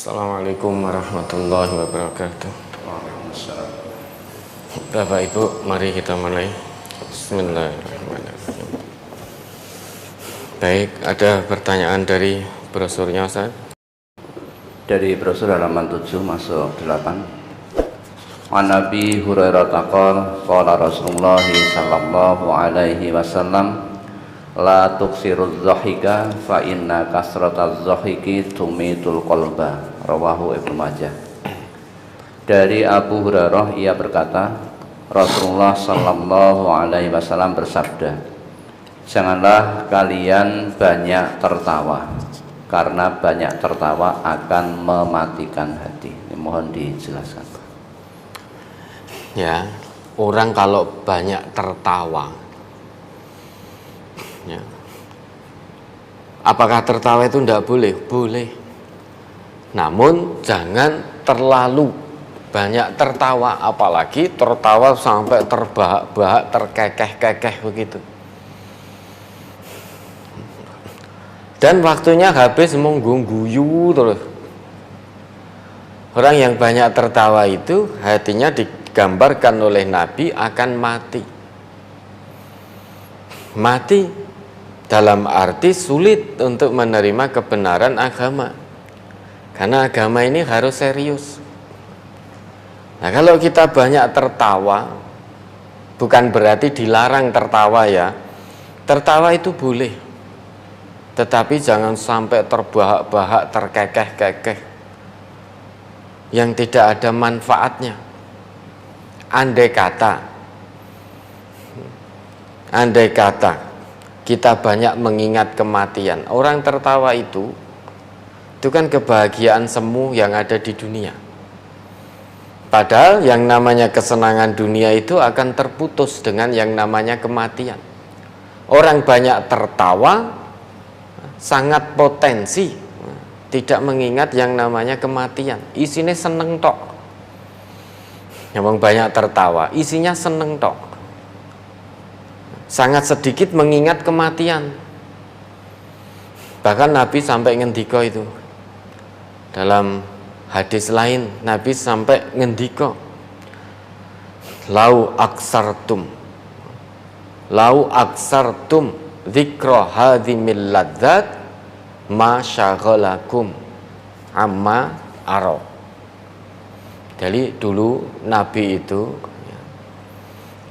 Assalamualaikum warahmatullahi wabarakatuh. Waalaikumsalam. Bapak Ibu, mari kita mulai. Bismillahirrahmanirrahim. Baik, ada pertanyaan dari brosurnya, Ustaz? Dari brosur halaman 7 masuk 8. An Nabi Hurairah taqal qala Rasulullah sallallahu alaihi wasallam la tuksiruz dhahika fa inna kasrataz dhahiki tumitul qalba. Rawahu Ibnu Majah. Dari Abu Hurairah ia berkata, Rasulullah sallallahu alaihi wasallam bersabda, janganlah kalian banyak tertawa, karena banyak tertawa akan mematikan hati. Ini mohon dijelaskan. Ya, orang kalau banyak tertawa, ya, apakah tertawa itu tidak boleh? Boleh. Namun jangan terlalu banyak tertawa, apalagi tertawa sampai terbahak-bahak, terkekeh-kekeh begitu. Dan waktunya habis mengguyu terus. Orang yang banyak tertawa itu hatinya digambarkan oleh Nabi akan mati. Mati dalam arti sulit untuk menerima kebenaran agama. Karena agama ini harus serius. Nah, kalau kita banyak tertawa, bukan berarti dilarang tertawa ya. Tertawa itu boleh. Tetapi jangan sampai terbahak-bahak, terkekeh-kekeh yang tidak ada manfaatnya. Andai kata kita banyak mengingat kematian, orang tertawa itu kan kebahagiaan semu yang ada di dunia. Padahal yang namanya kesenangan dunia itu akan terputus dengan yang namanya kematian. Orang banyak tertawa sangat potensi tidak mengingat yang namanya kematian. Isinya seneng tok. Yang banyak tertawa, isinya seneng tok. Sangat sedikit mengingat kematian. Bahkan Nabi sampai ngendika itu. Dalam hadis lain Nabi sampai ngendika, lau aksartum dzikra hadhimil ladzat ma syaghalakum amma ara. Jadi dulu Nabi itu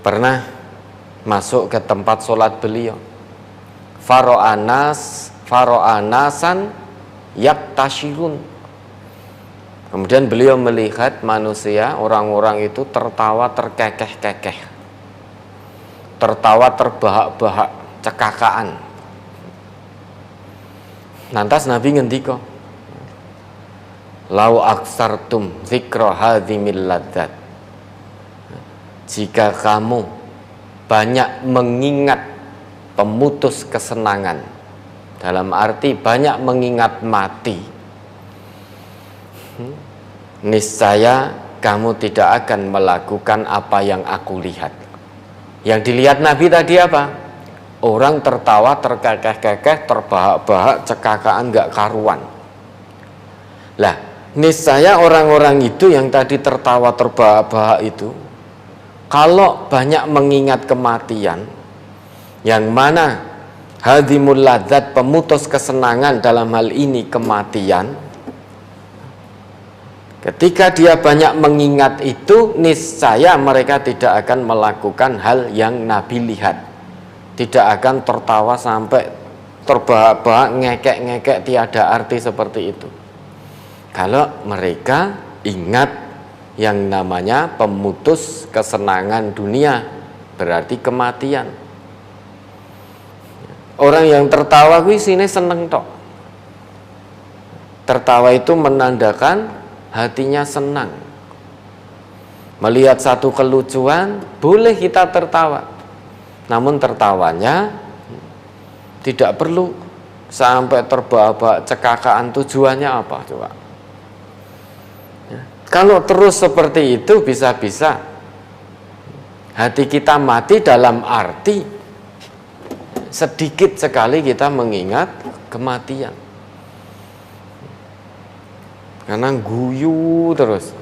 pernah masuk ke tempat sholat beliau. Faro'anasan yaktashirun. Kemudian beliau melihat manusia, orang-orang itu tertawa terkekeh-kekeh, tertawa terbahak-bahak, cekakaan. Lantas Nabi ngendika, lau aksartum dzikra hadzimil ladzat. Jika kamu banyak mengingat pemutus kesenangan, dalam arti banyak mengingat mati, niscaya kamu tidak akan melakukan apa yang aku lihat. Yang dilihat Nabi tadi apa? Orang tertawa terkekeh-kekeh, terbahak-bahak, cekakaan gak karuan. Lah, niscaya orang-orang itu yang tadi tertawa terbahak-bahak itu, kalau banyak mengingat kematian, yang mana hadimul ladzat, pemutus kesenangan, dalam hal ini kematian, ketika dia banyak mengingat itu, niscaya mereka tidak akan melakukan hal yang Nabi lihat. Tidak akan tertawa sampai terbahak-bahak, ngekek-ngekek, tiada arti seperti itu. Kalau mereka ingat yang namanya pemutus kesenangan dunia, berarti kematian. Orang yang tertawa kuwi sine seneng tok. Tertawa itu menandakan hatinya senang. Melihat satu kelucuan, boleh kita tertawa. Namun tertawanya tidak perlu sampai terbahak-bahak, cekakaan. Tujuannya apa coba? Ya. Kalau terus seperti itu, bisa-bisa hati kita mati, dalam arti sedikit sekali kita mengingat kematian. karena guyu terus,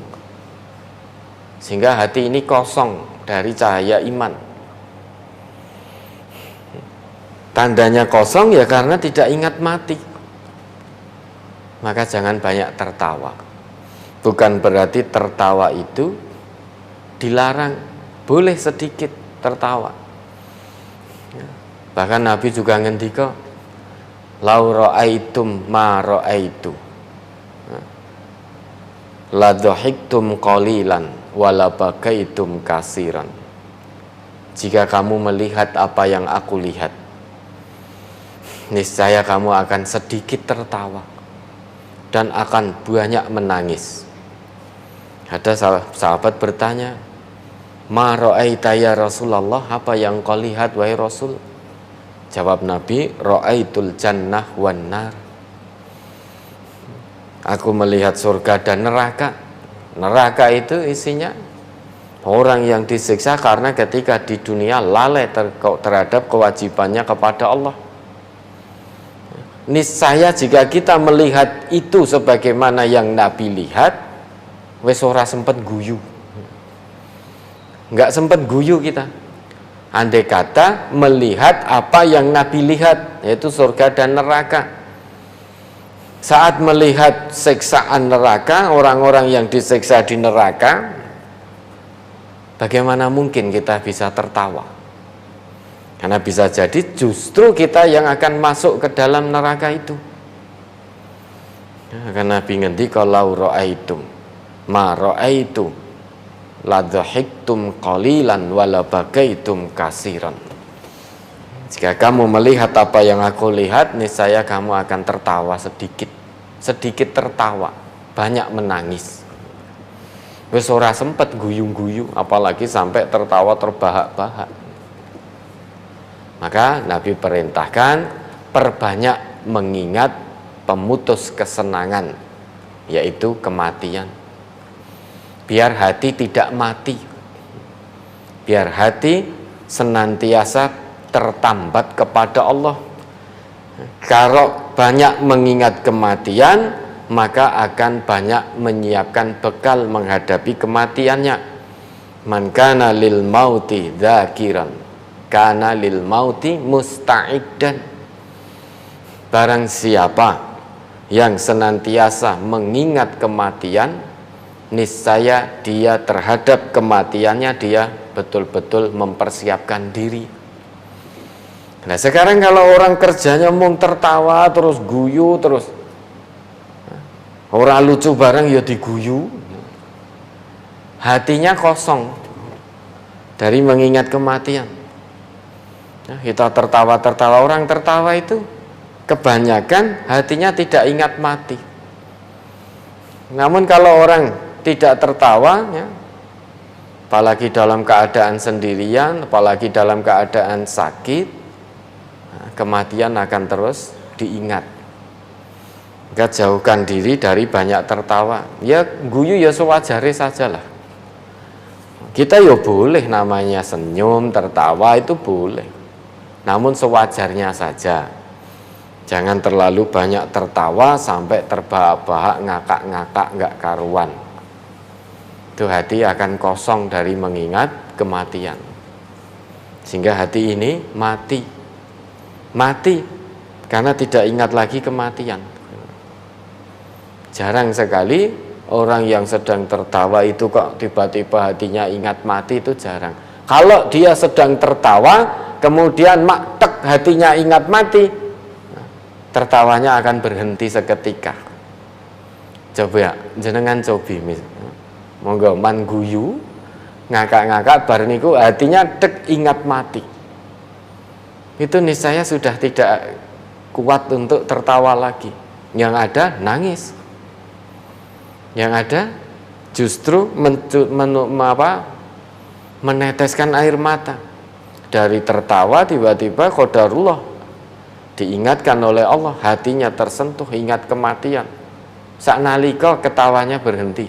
sehingga hati ini kosong dari cahaya iman. Tandanya kosong ya karena tidak ingat mati. Maka jangan banyak tertawa. Bukan berarti tertawa itu dilarang, boleh sedikit tertawa. Bahkan Nabi juga ngendika, lau ra'aitum ma ra'aitu la dhahiktum qalilan wa la bakaitum kasiran. Jika kamu melihat apa yang aku lihat, niscaya kamu akan sedikit tertawa dan akan banyak menangis. Ada sahabat bertanya, ma ra'aita ya Rasulullah, apa yang kau lihat wahai Rasul? Jawab Nabi, ra'aitul jannah wan nar. Aku melihat surga dan neraka. Neraka itu isinya orang yang disiksa karena ketika di dunia lalai terhadap kewajibannya kepada Allah. Niscaya jika kita melihat itu sebagaimana yang Nabi lihat, wes ora sempet guyu. Enggak sempet guyu kita. Andai kata melihat apa yang Nabi lihat, yaitu surga dan neraka. Saat melihat siksaan neraka, orang-orang yang disiksa di neraka, bagaimana mungkin kita bisa tertawa? Karena bisa jadi justru kita yang akan masuk ke dalam neraka itu. Karena Nabi ngendika lau ra'aitum ma ra'aitu la dhahiktum qalilan wa la bakaitum kasiran. Jika kamu melihat apa yang aku lihat, niscaya kamu akan tertawa sedikit. Sedikit tertawa, banyak menangis. Wis ora sempet guyu-guyu, apalagi sampai tertawa terbahak-bahak. Maka Nabi perintahkan perbanyak mengingat pemutus kesenangan, yaitu kematian. Biar hati tidak mati, biar hati senantiasa tertambat kepada Allah. Kalau banyak mengingat kematian, maka akan banyak menyiapkan bekal menghadapi kematiannya. Man kana lil mauti dzakiran, kana lil mauti musta'iddan. Barang siapa yang senantiasa mengingat kematian, niscaya dia terhadap kematiannya dia betul-betul mempersiapkan diri. Nah sekarang kalau orang kerjanya mung tertawa terus guyu terus, orang lucu bareng ya diguyu, hatinya kosong dari mengingat kematian. Nah, kita tertawa-tertawa, orang tertawa itu kebanyakan hatinya tidak ingat mati. Namun kalau orang tidak tertawa, ya, apalagi dalam keadaan sendirian, apalagi dalam keadaan sakit, nah, kematian akan terus diingat. Maka jauhkan diri dari banyak tertawa. Ya guyu ya sewajarnya sajalah. Kita ya boleh namanya senyum, tertawa itu boleh. Namun sewajarnya saja. Jangan terlalu banyak tertawa sampai terbahak-bahak, ngakak-ngakak, nggak karuan. Itu hati akan kosong dari mengingat kematian. Sehingga hati ini mati. Mati karena tidak ingat lagi kematian. Jarang sekali orang yang sedang tertawa itu kok tiba-tiba hatinya ingat mati, itu jarang. Kalau dia sedang tertawa, kemudian maktek hatinya ingat mati, tertawanya akan berhenti seketika. Coba ya, jenengan cobi monggo man guyu, ngakak-ngakak bar niku hatinya dek ingat mati. Itu niscaya sudah tidak kuat untuk tertawa lagi. Yang ada nangis. Yang ada justru meneteskan air mata. Dari tertawa tiba-tiba qadarullah diingatkan oleh Allah, hatinya tersentuh ingat kematian. Saknalika ketawanya berhenti.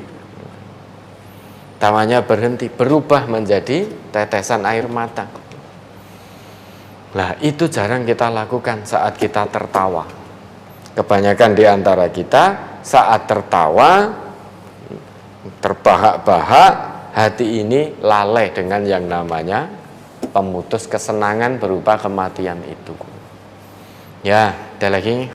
Tawanya berhenti, berubah menjadi tetesan air mata. Nah, itu jarang kita lakukan saat kita tertawa. Kebanyakan di antara kita saat tertawa, terbahak-bahak, hati ini lalai dengan yang namanya pemutus kesenangan berupa kematian itu. Ya, ada lagi.